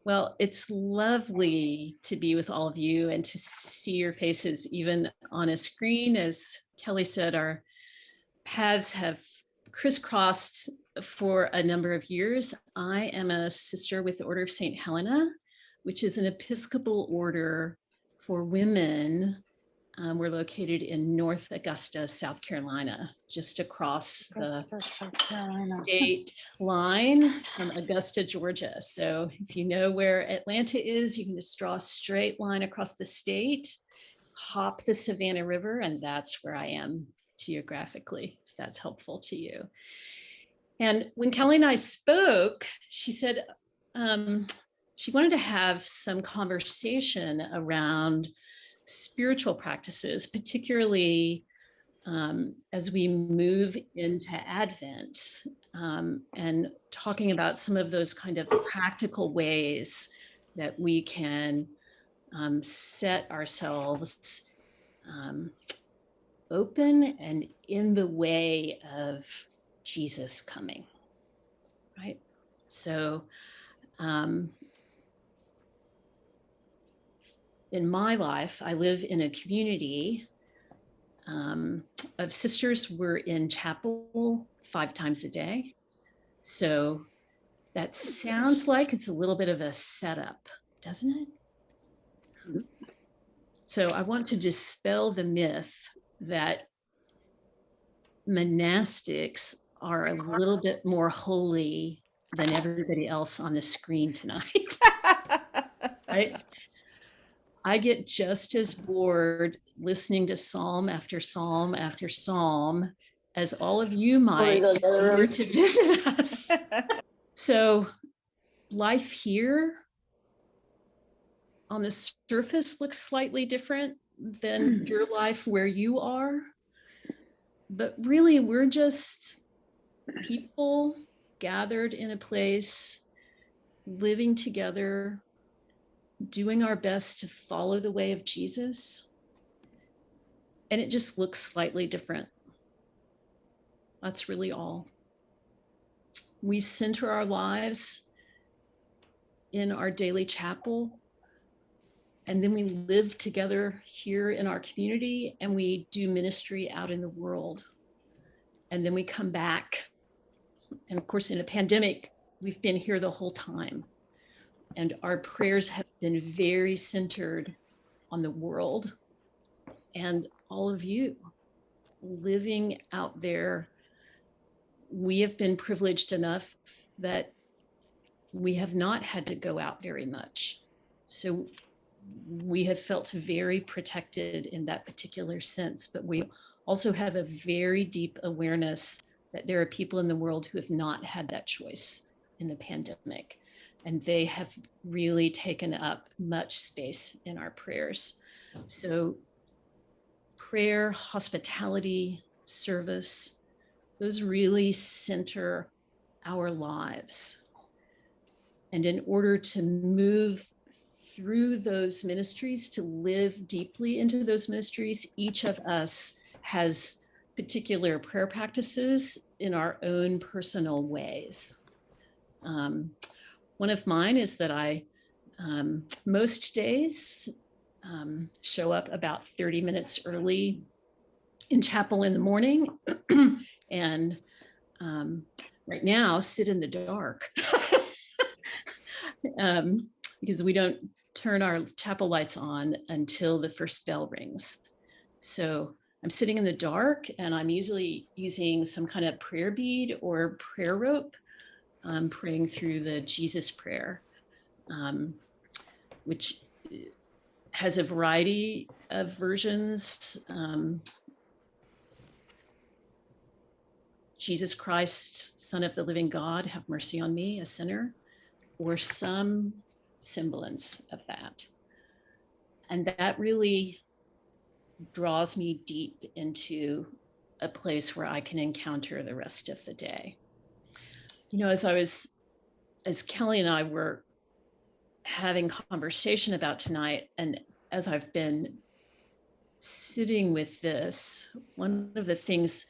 Well, it's lovely to be with all of you and to see your faces, even on a screen. As Kelly said, our paths have crisscrossed for a number of years. I am a sister with the Order of St. Helena, which is an Episcopal order for women. We're located in North Augusta, South Carolina, just across the state line from Augusta, Georgia. So if you know where Atlanta is, you can just draw a straight line across the state, hop the Savannah River, and that's where I am geographically, if that's helpful to you. And when Kelly and I spoke, she said she wanted to have some conversation around spiritual practices, particularly as we move into Advent, and talking about some of those kind of practical ways that we can set ourselves open and in the way of Jesus coming, right? So in my life, I live in a community of sisters. We're in chapel 5 times a day. So that sounds like it's a little bit of a setup, doesn't it? So I want to dispel the myth that monastics are a little bit more holy than everybody else on the screen tonight. Right? I get just as bored listening to psalm after psalm after psalm as all of you might if you were to visit us. So life here on the surface looks slightly different than your life where you are. But really, we're just people gathered in a place, living together, doing our best to follow the way of Jesus. And it just looks slightly different. That's really all. We center our lives in our daily chapel, and then we live together here in our community, and we do ministry out in the world. And then we come back. And of course, in a pandemic, we've been here the whole time. And our prayers have been very centered on the world and all of you living out there. We have been privileged enough that we have not had to go out very much. So we have felt very protected in that particular sense, but we also have a very deep awareness that there are people in the world who have not had that choice in the pandemic, and they have really taken up much space in our prayers. So prayer, hospitality, service, those really center our lives. And in order to move through those ministries, to live deeply into those ministries, each of us has particular prayer practices in our own personal ways. One of mine is that I, most days, show up about 30 minutes early in chapel in the morning, and right now sit in the dark because we don't turn our chapel lights on until the first bell rings. So I'm sitting in the dark, and I'm usually using some kind of prayer bead or prayer rope, praying through the Jesus prayer, which has a variety of versions. Jesus Christ, Son of the living God, have mercy on me, a sinner, or some semblance of that. And that really draws me deep into a place where I can encounter the rest of the day. You know, as Kelly and I were having conversation about tonight, and as I've been sitting with this, one of the things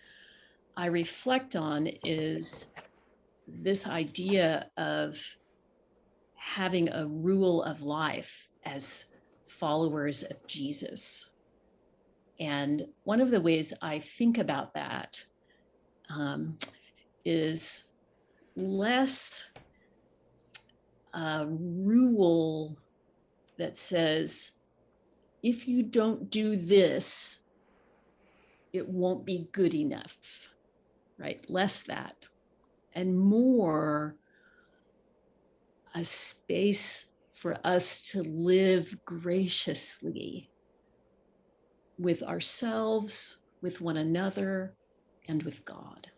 I reflect on is this idea of having a rule of life as followers of Jesus. And one of the ways I think about that is less a rule that says, if you don't do this, it won't be good enough, right? Less that, and more a space for us to live graciously with ourselves, with one another, and with God.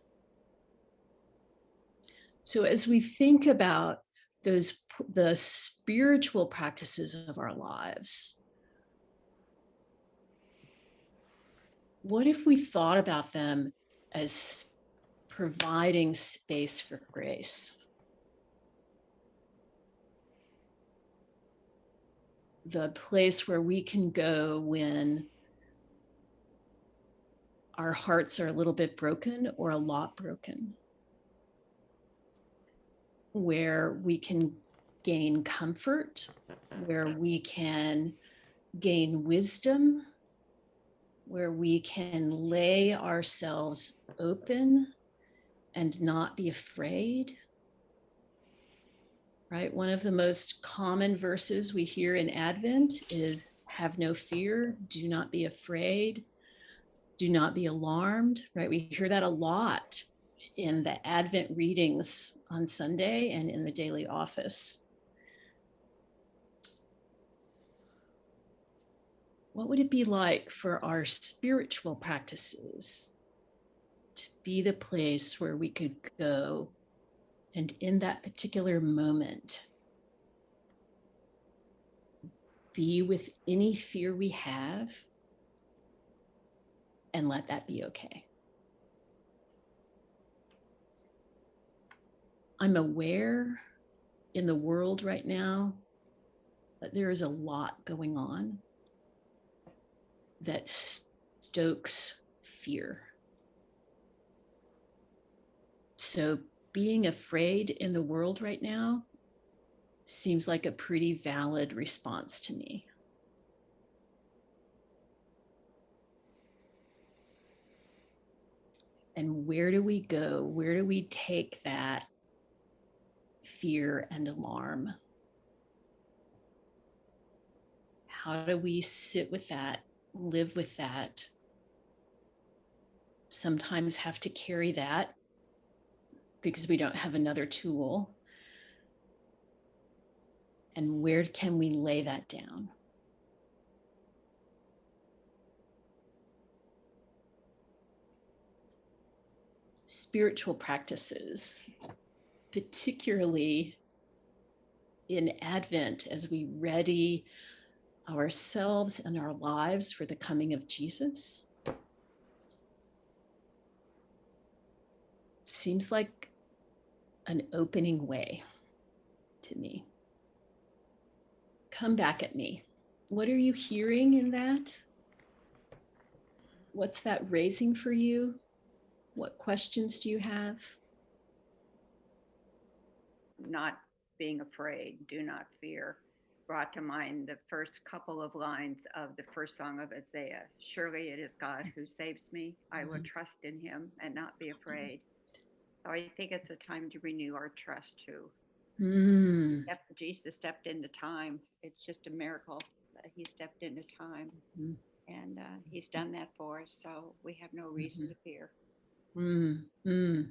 So as we think about the spiritual practices of our lives, what if we thought about them as providing space for grace? The place where we can go when our hearts are a little bit broken or a lot broken, where we can gain comfort, where we can gain wisdom, where we can lay ourselves open and not be afraid. Right? One of the most common verses we hear in Advent is, have no fear, do not be afraid, do not be alarmed, right? We hear that a lot in the Advent readings on Sunday and in the daily office. What would it be like for our spiritual practices to be the place where we could go and in that particular moment be with any fear we have and let that be okay? I'm aware in the world right now that there is a lot going on that stokes fear. So being afraid in the world right now seems like a pretty valid response to me. And where do we go? Where do we take that fear and alarm? How do we sit with that, live with that? Sometimes have to carry that because we don't have another tool. And where can we lay that down? Spiritual practices, particularly in Advent, as we ready ourselves and our lives for the coming of Jesus, seems like an opening way to me. Come back at me. What are you hearing in that? What's that raising for you? What questions do you have? Not being afraid, do not fear, brought to mind the first couple of lines of the first song of Isaiah. Surely it is God who saves me. I will trust in him and not be afraid. So I think it's a time to renew our trust too. Mm. Jesus stepped into time. It's just a miracle that he stepped into time. Mm. And he's done that for us. So we have no reason to fear. Mm. Mm.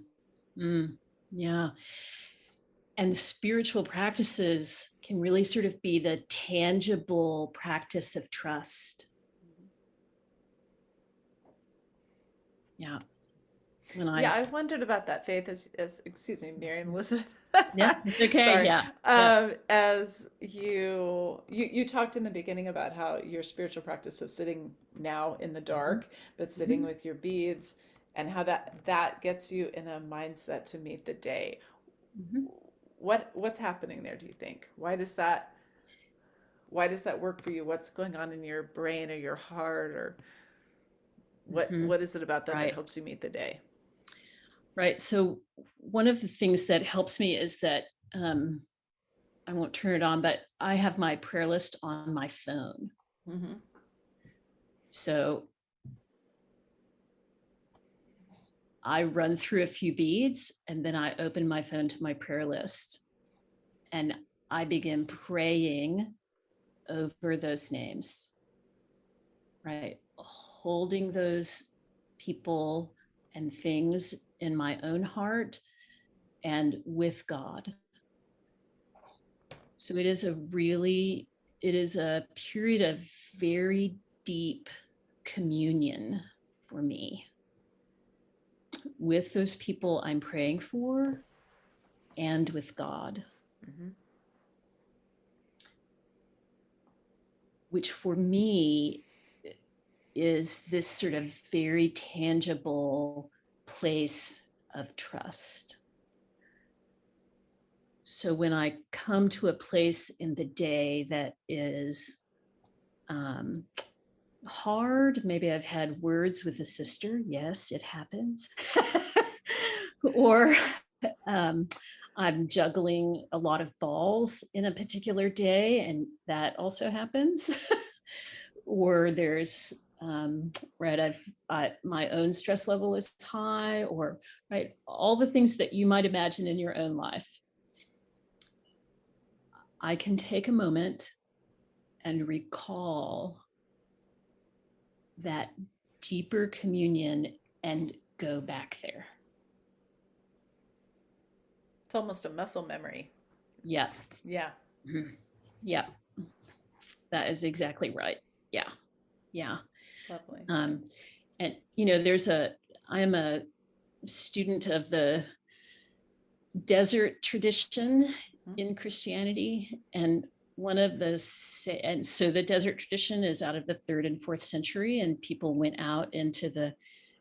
Mm. Yeah. And spiritual practices can really sort of be the tangible practice of trust. Mm-hmm. Yeah. I wondered about that, Faith, as excuse me, Miriam Elizabeth. Yeah, it's okay. Sorry. Yeah. As you talked in the beginning about how your spiritual practice of sitting now in the dark, but sitting with your beads, and how that gets you in a mindset to meet the day. Mm-hmm. What's happening there, do you think? Why does that work for you? What's going on in your brain or your heart, or what is it about that helps you meet the day? Right. So one of the things that helps me is that I won't turn it on, but I have my prayer list on my phone. Mm-hmm. So I run through a few beads and then I open my phone to my prayer list and I begin praying over those names, right? Holding those people and things in my own heart and with God. So it is a period of very deep communion for me with those people I'm praying for and with God. Mm-hmm. Which for me is this sort of very tangible place of trust. So when I come to a place in the day that is hard, maybe I've had words with a sister, yes, it happens, or I'm juggling a lot of balls in a particular day, and that also happens. Or there's right, my own stress level is high, or right, all the things that you might imagine in your own life. I can take a moment and recall that deeper communion and go back there. It's almost a muscle memory. Yeah. Yeah. Mm-hmm. Yeah. That is exactly right. Yeah. Yeah. Lovely. And I am a student of the desert tradition in Christianity, and so the desert tradition is out of the 3rd and 4th century, and people went out into the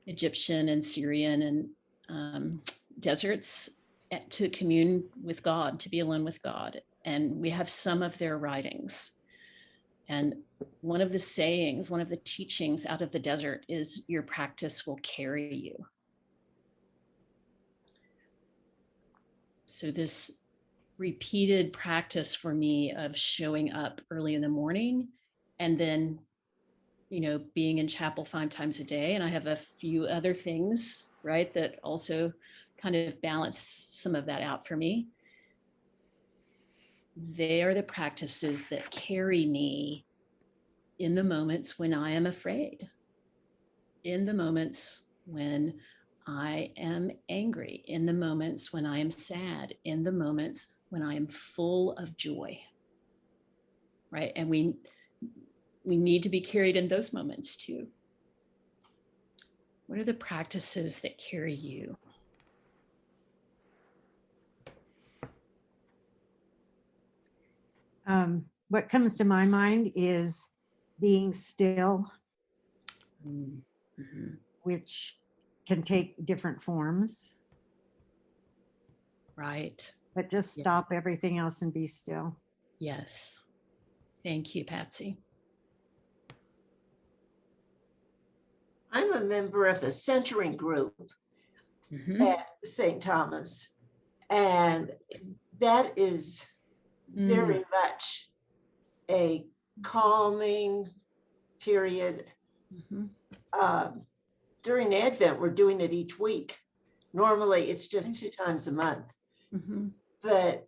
Egyptian and Syrian and deserts to commune with God, to be alone with God. And we have some of their writings. And one of the teachings out of the desert is your practice will carry you. So this repeated practice for me of showing up early in the morning and then, being in chapel 5 times a day. And I have a few other things, right, that also kind of balance some of that out for me. They are the practices that carry me in the moments when I am afraid, in the moments when I am angry, in the moments when I am sad, in the moments when I am full of joy, right? And we need to be carried in those moments too. What are the practices that carry you? What comes to my mind is being still, Mm-hmm. which can take different forms, Right. but just Yeah. stop everything else and be still. Yes. Thank you, Patsy. I'm a member of a centering group at St. Thomas, and that is very much a calming period. During Advent, we're doing it each week. Normally, it's just 2 times a month, but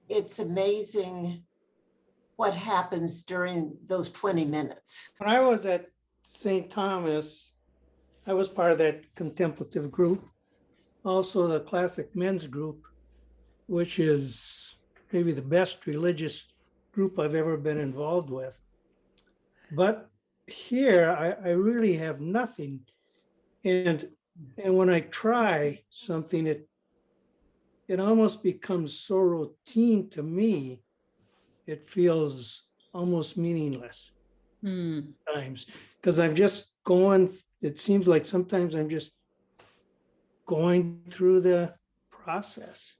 it's amazing what happens during those 20 minutes. When I was at St. Thomas, I was part of that contemplative group, also the classic men's group, which is maybe the best religious group I've ever been involved with. But here, I really have nothing. And when I try something, it almost becomes so routine to me, it feels almost meaningless times, because I'm just going, it seems like sometimes I'm just going through the process.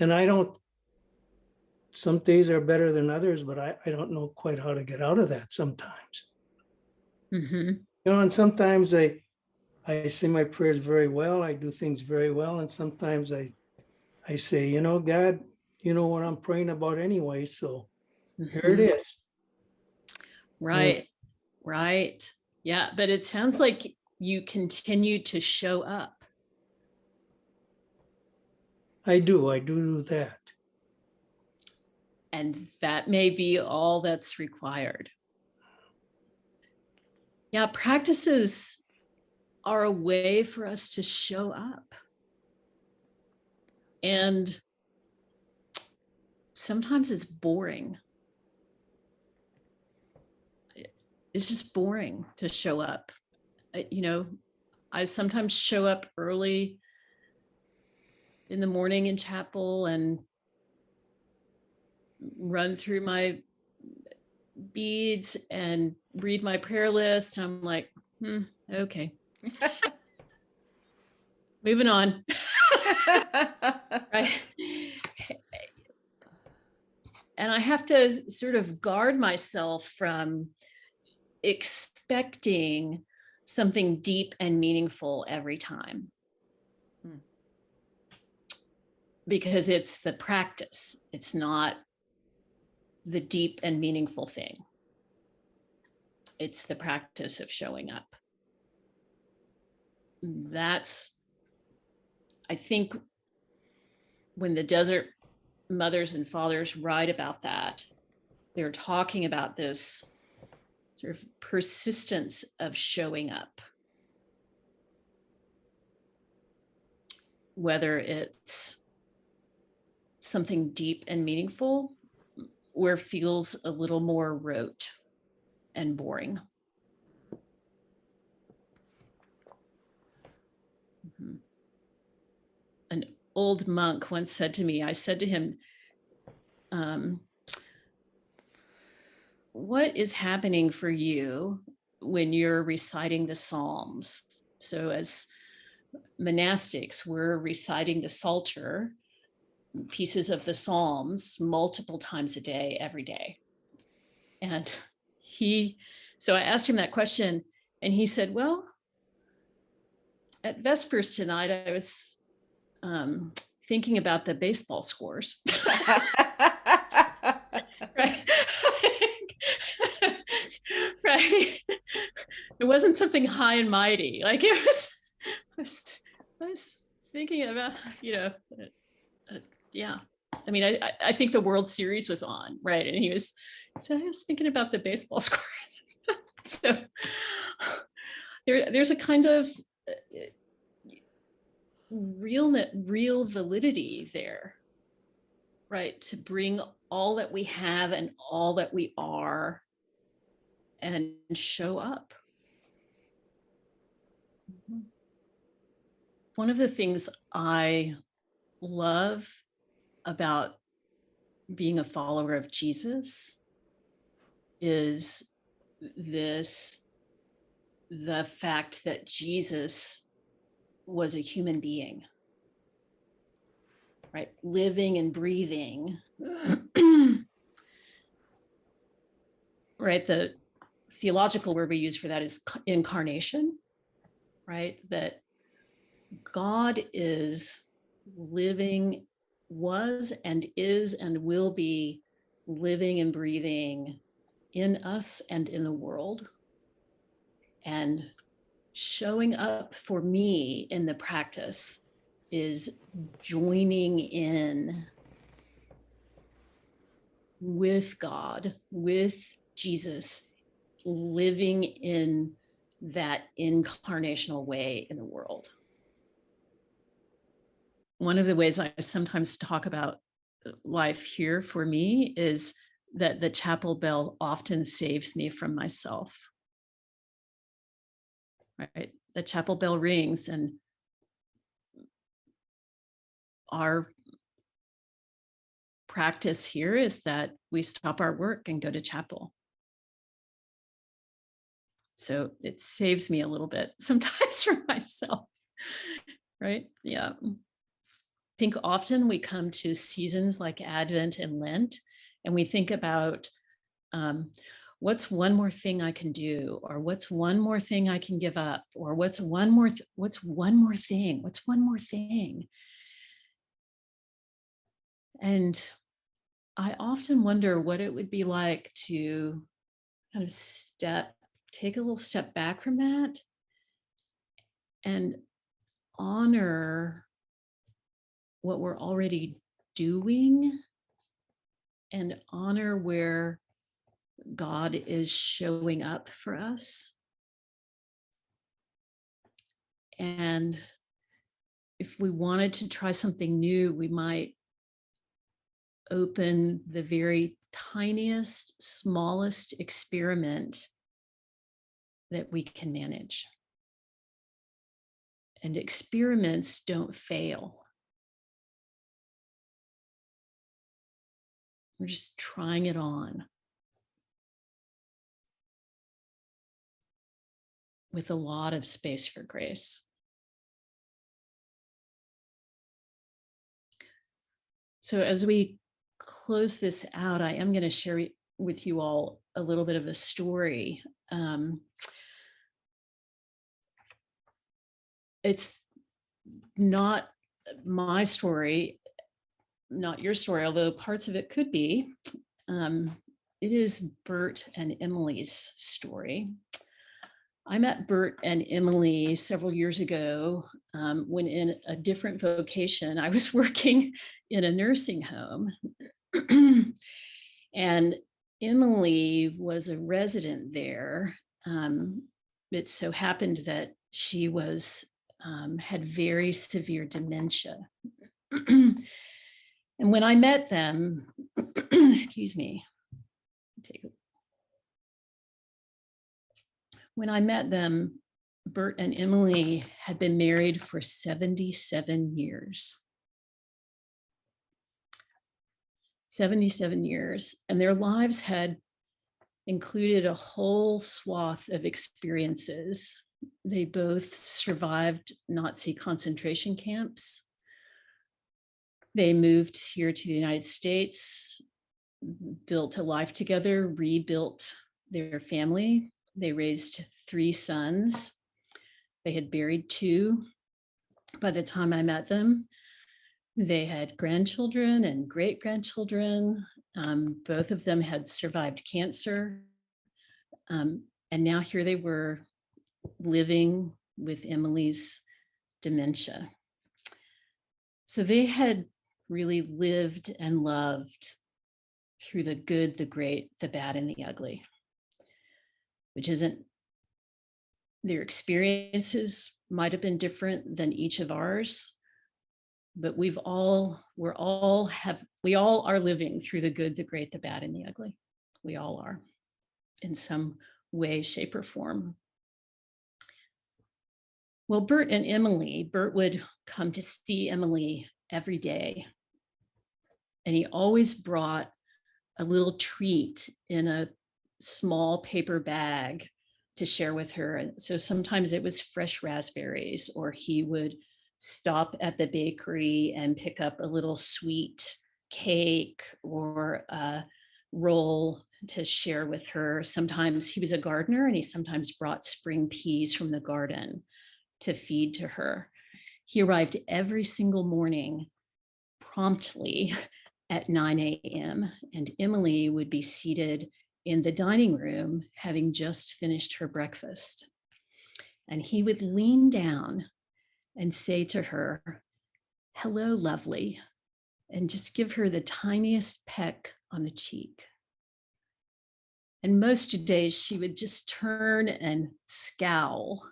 And some days are better than others, but I don't know quite how to get out of that sometimes. And sometimes I say my prayers very well, I do things very well, and sometimes I say, God, you know what I'm praying about anyway. So here it is. Right. Right. Yeah. But it sounds like you continue to show up. I do that. And that may be all that's required. Yeah. Practices are a way for us to show up. And sometimes it's boring. It's just boring to show up. You know, I sometimes show up early in the morning in chapel and run through my beads and read my prayer list. And I'm like, okay. Moving on. Right. And I have to sort of guard myself from expecting something deep and meaningful every time. Because it's the practice, it's not the deep and meaningful thing. It's the practice of showing up. That's, I think, when the desert mothers and fathers write about that, they're talking about this sort of persistence of showing up. Whether it's something deep and meaningful or feels a little more rote and boring. An old monk once said to me, I said to him, what is happening for you when you're reciting the Psalms? So as monastics, we're reciting the Psalter, pieces of the Psalms, multiple times a day, every day. And so I asked him that question, and he said, well, at Vespers tonight, I was thinking about the baseball scores. Right. Right. It wasn't something high and mighty. Like it was, I was thinking about, yeah. I mean, I think the World Series was on, right? And he said, I was thinking about the baseball scores. So there's a kind of real validity there, right? To bring all that we have and all that we are and show up. One of the things I love about being a follower of Jesus is the fact that Jesus was a human being, right? Living and breathing. Right? The theological word we use for that is incarnation, right? That God is living, was and is and will be living and breathing in us and in the world. And showing up for me in the practice is joining in with God, with Jesus, living in that incarnational way in the world. One of the ways I sometimes talk about life here for me is that the chapel bell often saves me from myself. Right? The chapel bell rings and our practice here is that we stop our work and go to chapel. So it saves me a little bit sometimes from myself, right? Yeah. I think often we come to seasons like Advent and Lent, and we think about what's one more thing I can do, or what's one more thing I can give up, or what's one more thing. And I often wonder what it would be like to kind of take a little step back from that and honor what we're already doing and honor where God is showing up for us. And if we wanted to try something new, we might open the very tiniest, smallest experiment that we can manage. And experiments don't fail. We're just trying it on with a lot of space for grace. So as we close this out, I am going to share with you all a little bit of a story. It's not my story, not your story, although parts of it could be. It is Bert and Emily's story. I met Bert and Emily several years ago when, in a different vocation, I was working in a nursing home. And Emily was a resident there. It so happened that she had very severe dementia. And when I met them, excuse me, when I met them, Bert and Emily had been married for 77 years. 77 years, and their lives had included a whole swath of experiences. They both survived Nazi concentration camps. They moved here to the United States, built a life together, rebuilt their family. They raised 3 sons. They had buried 2 by the time I met them. They had grandchildren and great-grandchildren. Both of them had survived cancer. And now here they were living with Emily's dementia. So they had really lived and loved through the good, the great, the bad, and the ugly, which isn't, their experiences might have been different than each of ours, but we all are living through the good, the great, the bad, and the ugly. We all are in some way, shape, or form. Well, Bert would come to see Emily every day. And he always brought a little treat in a small paper bag to share with her. And so sometimes it was fresh raspberries, or he would stop at the bakery and pick up a little sweet cake or a roll to share with her. Sometimes he was a gardener and he sometimes brought spring peas from the garden to feed to her. He arrived every single morning promptly at 9 a.m. and Emily would be seated in the dining room having just finished her breakfast. And he would lean down and say to her, "Hello, lovely," and just give her the tiniest peck on the cheek. And most days she would just turn and scowl.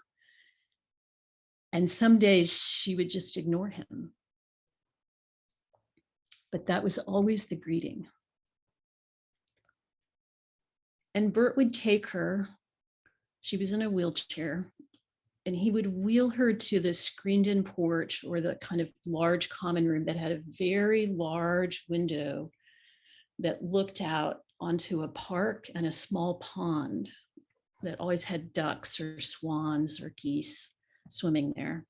And some days she would just ignore him. But that was always the greeting. And Bert would take her, she was in a wheelchair, and he would wheel her to the screened-in porch or the kind of large common room that had a very large window that looked out onto a park and a small pond that always had ducks or swans or geese swimming there.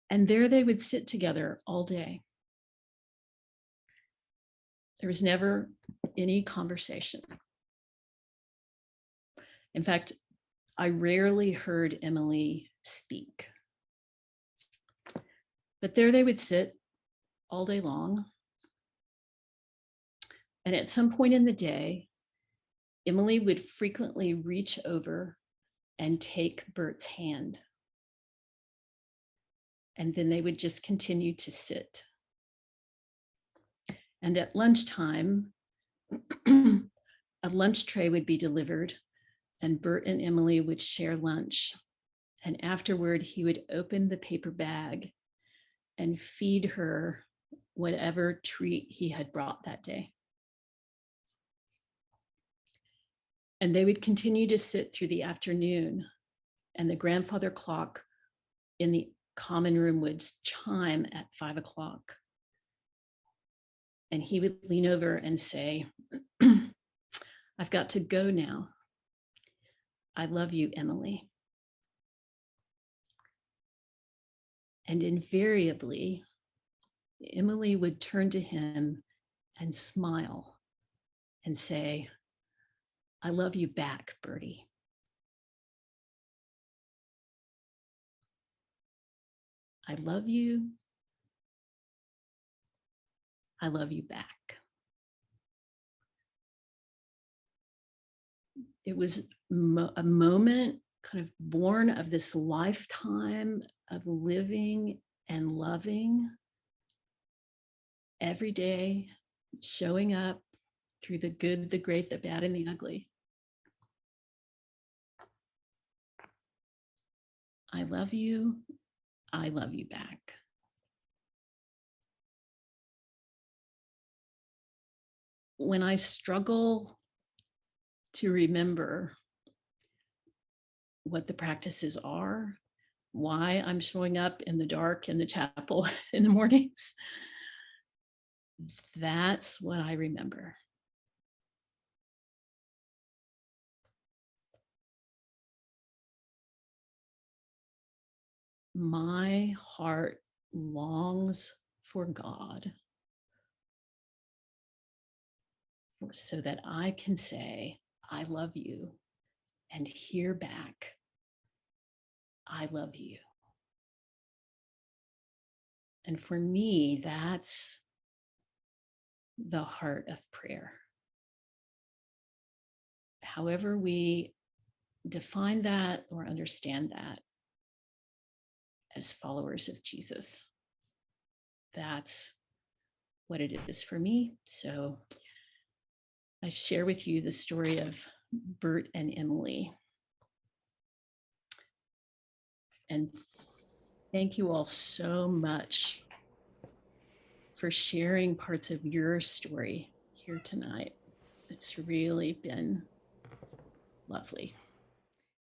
And there they would sit together all day. There was never any conversation. In fact, I rarely heard Emily speak. But there they would sit all day long, And at some point in the day, Emily would frequently reach over and take Bert's hand. And then they would just continue to sit. And at lunchtime, a lunch tray would be delivered, and Bert and Emily would share lunch. And afterward, he would open the paper bag and feed her whatever treat he had brought that day. And they would continue to sit through the afternoon, and the grandfather clock in the common room would chime at 5 o'clock. And he would lean over and say, I've got to go now. I love you, Emily. And invariably, Emily would turn to him and smile and say, I love you back, Bertie. I love you. I love you back. It was a moment kind of born of this lifetime of living and loving every day, showing up through the good, the great, the bad, and the ugly. I love you. I love you back. When I struggle to remember what the practices are, why I'm showing up in the dark in the chapel in the mornings, that's what I remember. My heart longs for God so that I can say, I love you, and hear back, I love you. And for me, that's the heart of prayer. However we define that or understand that as followers of Jesus, that's what it is for me. So I share with you the story of Bert and Emily. And thank you all so much for sharing parts of your story here tonight. It's really been lovely.